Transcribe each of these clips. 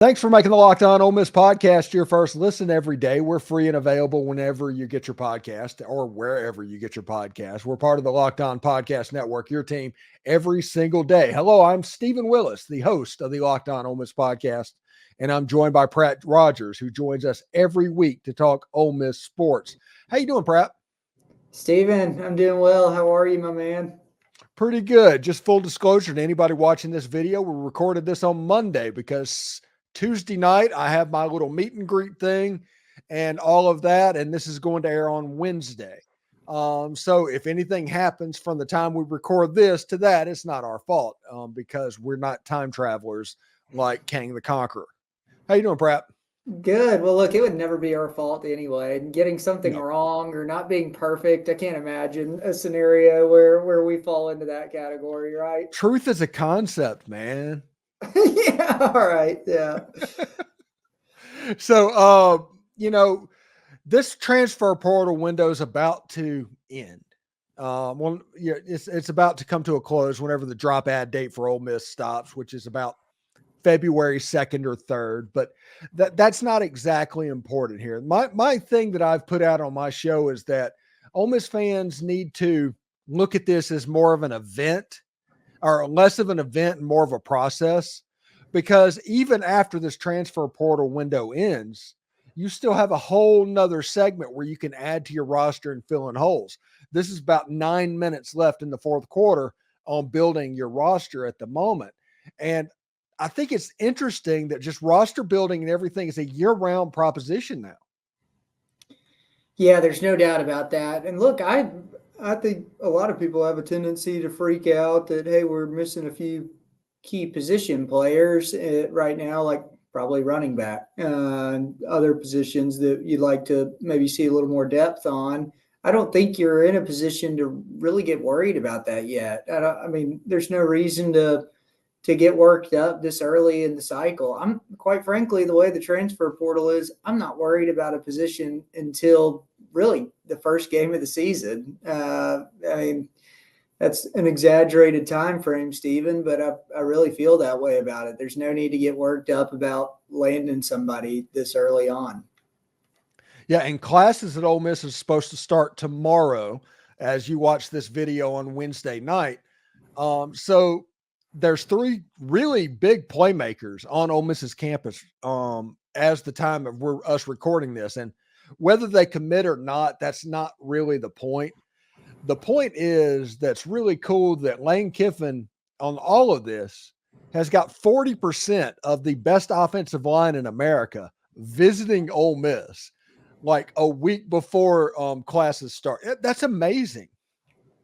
Thanks for making the Locked On Ole Miss podcast your first listen every day. We're free and available whenever you get your podcast or wherever you get your podcast. We're part of the Locked On Podcast Network, your team every single day. Hello, I'm Stephen Willis, the host of the Locked On Ole Miss podcast, and I'm joined by Pratt Rogers, who joins us every week to talk Ole Miss sports. How you doing, Pratt? Stephen, I'm doing well. How are you, my man? Pretty good. Just full disclosure to anybody watching this video, we recorded this on Monday because Tuesday night, I have my little meet and greet thing and all of that, and this is going to air on Wednesday. So if anything happens from the time we record this to that, it's not our fault because we're not time travelers like Kang the Conqueror. How you doing, Pratt? Good. Well, look, it would never be our fault anyway. Getting something wrong or not being perfect, I can't imagine a scenario where we fall into that category, right? Truth is a concept, man. Yeah, all right. Yeah. So, this transfer portal window is about to end. It's about to come to a close whenever the drop ad date for Ole Miss stops, which is about February 2nd or 3rd. But that's not exactly important here. My thing that I've put out on my show is that Ole Miss fans need to look at this as more of an event or less of an event and more of a process, because even after this transfer portal window ends, you still have a whole nother segment where you can add to your roster and fill in holes. This is about 9 minutes left in the fourth quarter on building your roster at the moment. And I think it's interesting that just roster building and everything is a year-round proposition now. Yeah, there's no doubt about that. And look, I think a lot of people have a tendency to freak out that, hey, we're missing a few key position players right now, like probably running back and other positions that you'd like to maybe see a little more depth on. I don't think you're in a position to really get worried about that yet. I mean, there's no reason to get worked up this early in the cycle. I'm quite frankly, the way the transfer portal is, I'm not worried about a position until really the first game of the season. I mean, that's an exaggerated time frame, Stephen, but I really feel that way about it. There's no need to get worked up about landing somebody this early on. Yeah, and classes at Ole Miss is supposed to start tomorrow as you watch this video on Wednesday night. So there's three really big playmakers on Ole Miss's campus as the time of us recording this. And whether they commit or not, that's not really the point. The point is that's really cool that Lane Kiffin on all of this has got 40% of the best offensive line in America visiting Ole Miss like a week before classes start. That's amazing.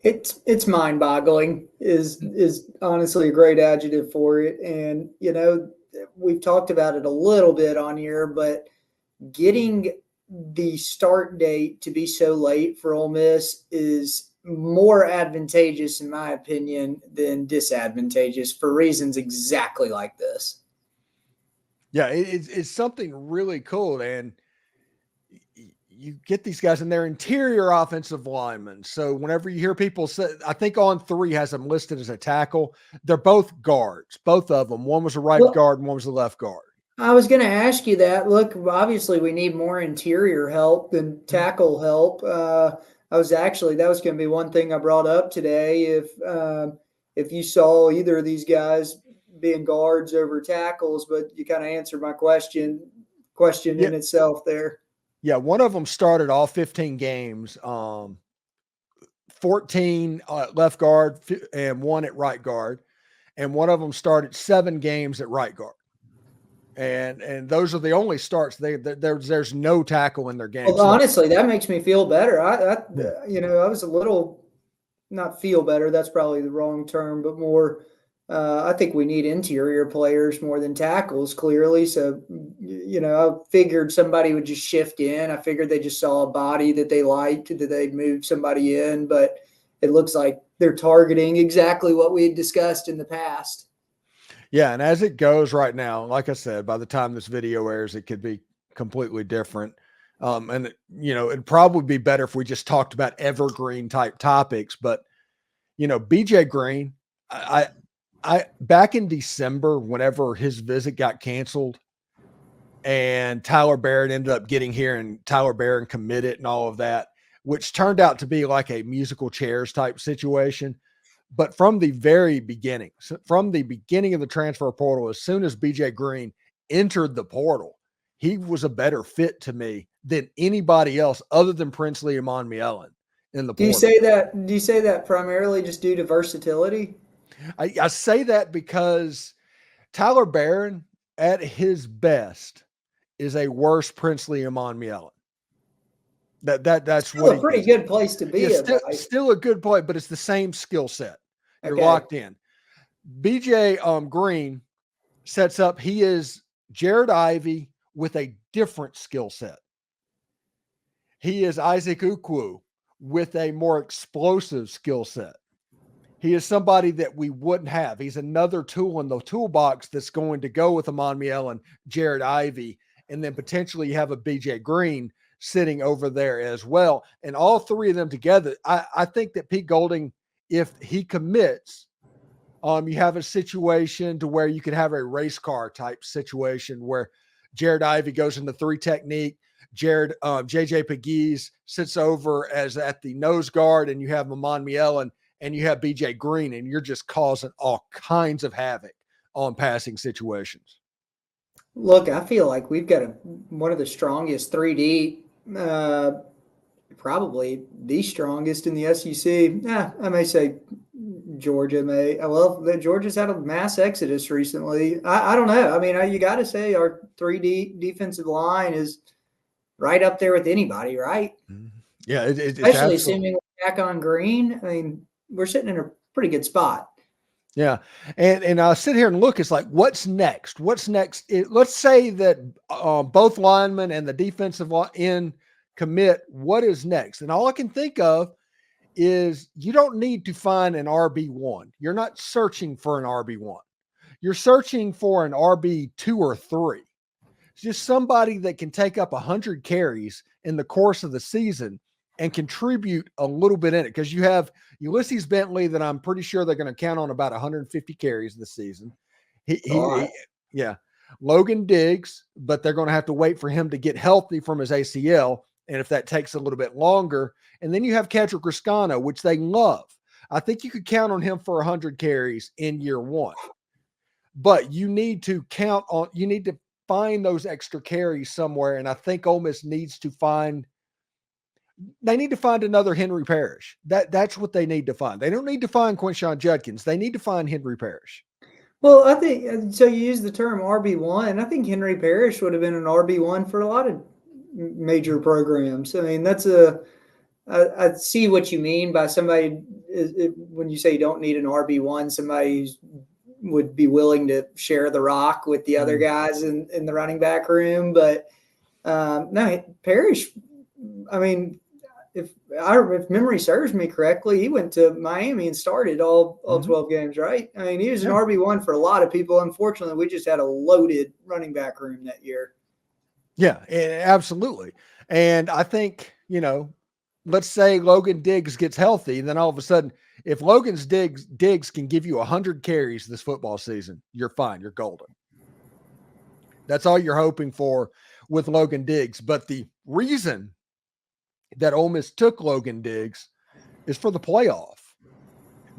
It's mind-boggling is honestly a great adjective for it. And, we've talked about it a little bit on here, but getting the start date to be so late for Ole Miss is more advantageous, in my opinion, than disadvantageous for reasons exactly like this. Yeah, it's something really cool. And you get these guys and they're interior offensive linemen. So whenever you hear people say, I think On Three has them listed as a tackle, they're both guards, both of them. One was a right guard and one was a left guard. I was going to ask you that. Look, obviously we need more interior help than tackle help. That was going to be one thing I brought up today. If you saw either of these guys being guards over tackles, but you kind of answered my question in itself there. Yeah, one of them started all 15 games, 14 left guard and one at right guard, and one of them started 7 games at right guard. And those are the only starts. There's no tackle in their game. Well, honestly, that makes me feel better. I was a little not feel better. That's probably the wrong term, but more. I think we need interior players more than tackles, clearly. So, I figured somebody would just shift in. I figured they just saw a body that they liked, that they'd move somebody in. But it looks like they're targeting exactly what we had discussed in the past. Yeah, and as it goes right now, like I said, by the time this video airs, it could be completely different. It'd probably be better if we just talked about evergreen type topics. But, BJ Green, I back in December, whenever his visit got canceled, and Tyler Barron ended up getting here, and Tyler Barron committed and all of that, which turned out to be like a musical chairs type situation. But from the very beginning, from the beginning of the transfer portal, as soon as BJ Green entered the portal, he was a better fit to me than anybody else other than Princely and Monmielen in the portal. Do you say that primarily just due to versatility? I say that because Tyler Barron at his best is a worse Princely and Monmielen. That's still what a pretty good place to be. Yeah, still a good play, but it's the same skill set. You're Okay. locked in. BJ Green sets up. He is Jared Ivey with a different skill set. He is Isaac Ukwu with a more explosive skill set. He is somebody that we wouldn't have. He's another tool in the toolbox that's going to go with Amon Miel, Jared Ivey, and then potentially you have a BJ Green sitting over there as well. And all three of them together, I think that Pete Golding, if he commits, you have a situation to where you could have a race car type situation where Jared Ivey goes into 3 technique, JJ Pegues sits over as at the nose guard, and you have Amon Miel and you have BJ Green, and you're just causing all kinds of havoc on passing situations. Look, I feel like we've got one of the strongest 3D, probably the strongest in the SEC. I may say Georgia may. Well, Georgia's had a mass exodus recently. I don't know. I mean, you got to say our 3D defensive line is right up there with anybody, right? Yeah, especially assuming we're back on Green. I mean, we're sitting in a pretty good spot. Yeah. And I sit here and look, it's like, what's next? What's next? Let's say that both linemen and the defensive end commit. What is next? And all I can think of is you don't need to find an RB1. You're not searching for an RB1. You're searching for an RB2 or 3. It's just somebody that can take up 100 carries in the course of the season and contribute a little bit in it. Because you have Ulysses Bentley that I'm pretty sure they're going to count on about 150 carries this season. Yeah. Logan Diggs, but they're going to have to wait for him to get healthy from his ACL. And if that takes a little bit longer, and then you have Kedrick Riscano, which they love. I think you could count on him for 100 carries in year 1. But you need to find those extra carries somewhere. And I think Ole Miss needs to find another Henry Parrish. That's what they need to find. They don't need to find Quinshon Judkins. They need to find Henry Parrish. Well, I think so. You use the term RB1. I think Henry Parrish would have been an RB1 for a lot of major programs. I mean, I see what you mean by somebody when you say you don't need an RB1, somebody who would be willing to share the rock with the other guys in the running back room. But no, Parrish, I mean, if memory serves me correctly, he went to Miami and started all 12 games, right? I mean, he was an RB1 for a lot of people. Unfortunately, we just had a loaded running back room that year. Yeah, absolutely. And I think, let's say Logan Diggs gets healthy, and then all of a sudden, if Diggs can give you 100 carries this football season, you're fine. You're golden. That's all you're hoping for with Logan Diggs. But the reason that Ole Miss took Logan Diggs is for the playoff.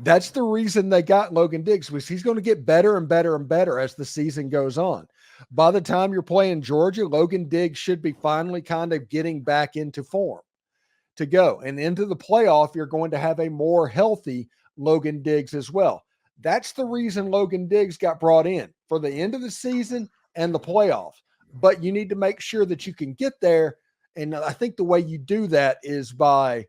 That's the reason they got Logan Diggs, because he's going to get better and better and better as the season goes on. By the time you're playing Georgia, Logan Diggs should be finally kind of getting back into form to go. And into the playoff, you're going to have a more healthy Logan Diggs as well. That's the reason Logan Diggs got brought in, for the end of the season and the playoff. But you need to make sure that you can get there. And I think the way you do that is by,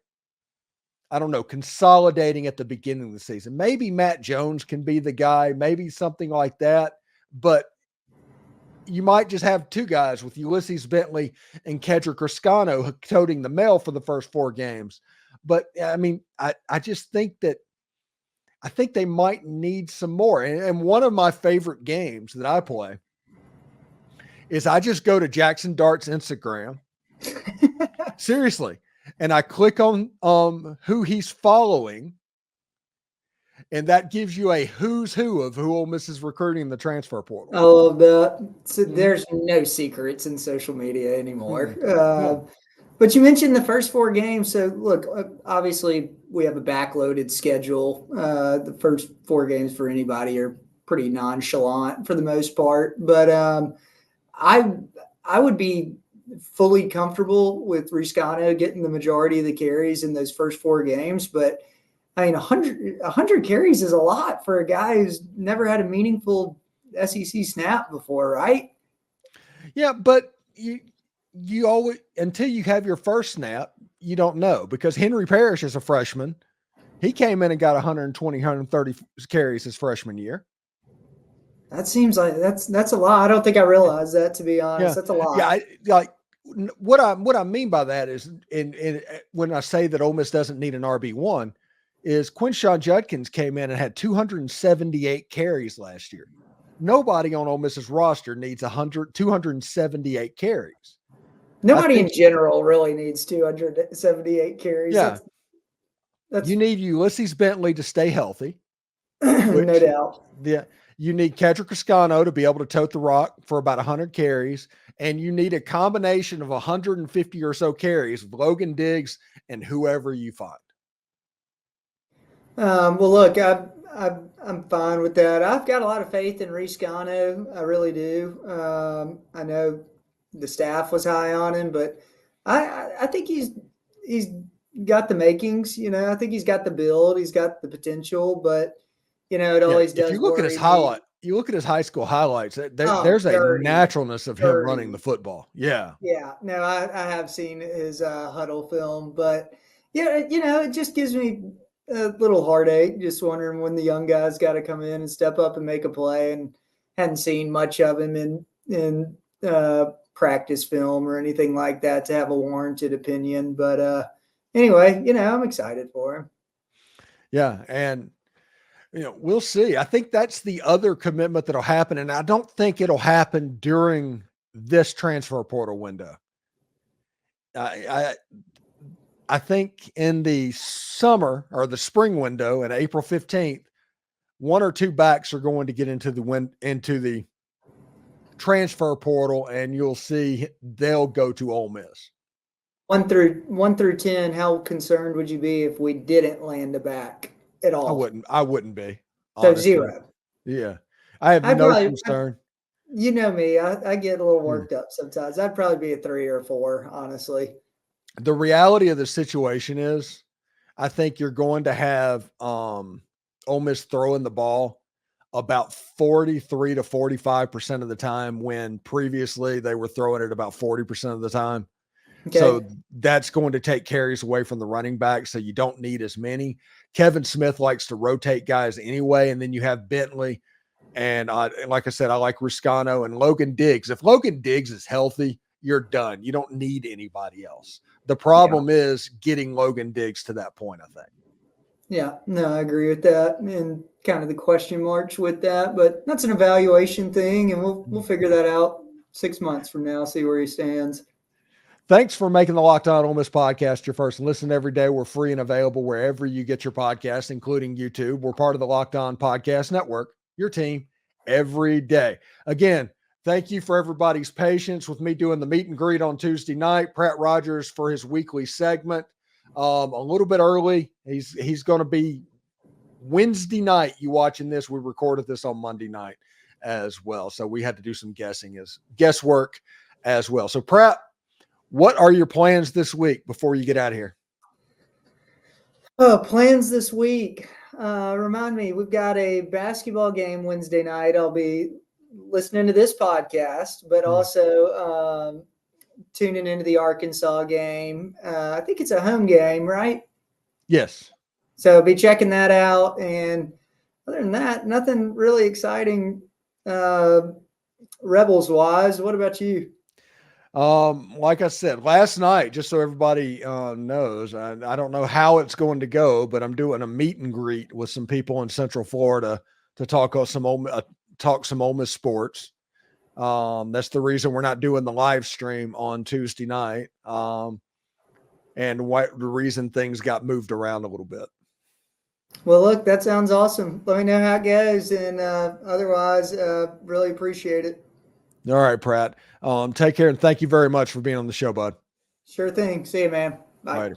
consolidating at the beginning of the season. Maybe Matt Jones can be the guy, maybe something like that. But you might just have 2 guys with Ulysses Bentley and Kedrick Riscano toting the mail for the first 4 games. But I mean, I just think they might need some more. And one of my favorite games that I play is I just go to Jackson Dart's Instagram. Seriously. And I click on who he's following. And that gives you a who's who of who Ole Miss is recruiting in the transfer portal. I love that. So there's no secrets in social media anymore. No. But you mentioned the first 4 games. So look, obviously we have a backloaded schedule. The first 4 games for anybody are pretty nonchalant for the most part. But I would be fully comfortable with Riscano getting the majority of the carries in those first 4 games. But I mean, 100 carries is a lot for a guy who's never had a meaningful SEC snap before, right? Yeah, but you always, until you have your first snap, you don't know, because Henry Parrish is a freshman. He came in and got 120, 130 carries his freshman year. That seems like that's a lot. I don't think I realized that, to be honest. Yeah. That's a lot. Yeah, what I mean by that is, in when I say that Ole Miss doesn't need an RB1, is Quinshon Judkins came in and had 278 carries last year. Nobody on Ole Miss's roster needs 278 carries. Nobody in general really needs 278 carries. Yeah. That's you need Ulysses Bentley to stay healthy. no doubt. Yeah. You need Kedrick Cascano to be able to tote the rock for about 100 carries, and you need a combination of 150 or so carries of Logan Diggs and whoever you find. Well, look, I'm fine with that. I've got a lot of faith in Riscano. I really do. I know the staff was high on him, but I think he's got the makings. I think he's got the build. He's got the potential, but it always does. If you look at his highlight, you look at his high school highlights. There's a naturalness of him running the football. Yeah. Yeah. No, I have seen his huddle film, but yeah, it just gives me a little heartache, just wondering when the young guys got to come in and step up and make a play, and hadn't seen much of him in practice film or anything like that to have a warranted opinion. But anyway, I'm excited for him. Yeah, and we'll see. I think that's the other commitment that'll happen, and I don't think it'll happen during this transfer portal window. I think in the summer or the spring window at April 15th, 1 or 2 backs are going to get into the transfer portal, and you'll see they'll go to Ole Miss. 1 through 10, how concerned would you be if we didn't land a back at all? I wouldn't be. So honestly. 0. Yeah. I have no concern. You know me, I get a little worked up sometimes. I'd probably be a 3 or a 4, honestly. The reality of the situation is, I think you're going to have Ole Miss throwing the ball about 43 to 45% of the time, when previously they were throwing it about 40% of the time. Okay. So that's going to take carries away from the running back, so you don't need as many. Kevin Smith likes to rotate guys anyway, and then you have Bentley. And like I said, I like Riscano and Logan Diggs. If Logan Diggs is healthy, you're done. You don't need anybody else. The problem is getting Logan Diggs to that point, I think. Yeah, no, I agree with that, and kind of the question marks with that, but that's an evaluation thing, and we'll figure that out 6 months from now, see where he stands. Thanks for making the Locked On Ole Miss podcast your first listen every day. We're free and available wherever you get your podcasts, including YouTube. We're part of the Locked On Podcast Network, your team every day. Again, thank you for everybody's patience with me doing the meet and greet on Tuesday night. Pratt Rogers for his weekly segment. A little bit early. He's going to be Wednesday night. You watching this? We recorded this on Monday night as well, so we had to do some guesswork as well. So Pratt, what are your plans this week before you get out of here? Plans this week. Remind me, we've got a basketball game Wednesday night. I'll be listening to this podcast, but also tuning into the Arkansas game. I think it's a home game, right? Yes. So I'll be checking that out. And other than that, nothing really exciting Rebels-wise. What about you? Like I said, last night, just so everybody knows, I don't know how it's going to go, but I'm doing a meet and greet with some people in Central Florida to talk some Ole Miss sports. That's the reason we're not doing the live stream on Tuesday night. And the reason things got moved around a little bit. Well, look, that sounds awesome. Let me know how it goes, and otherwise, really appreciate it. All right, Pratt. Take care, and thank you very much for being on the show, bud. Sure thing. See you, man. Bye. Later.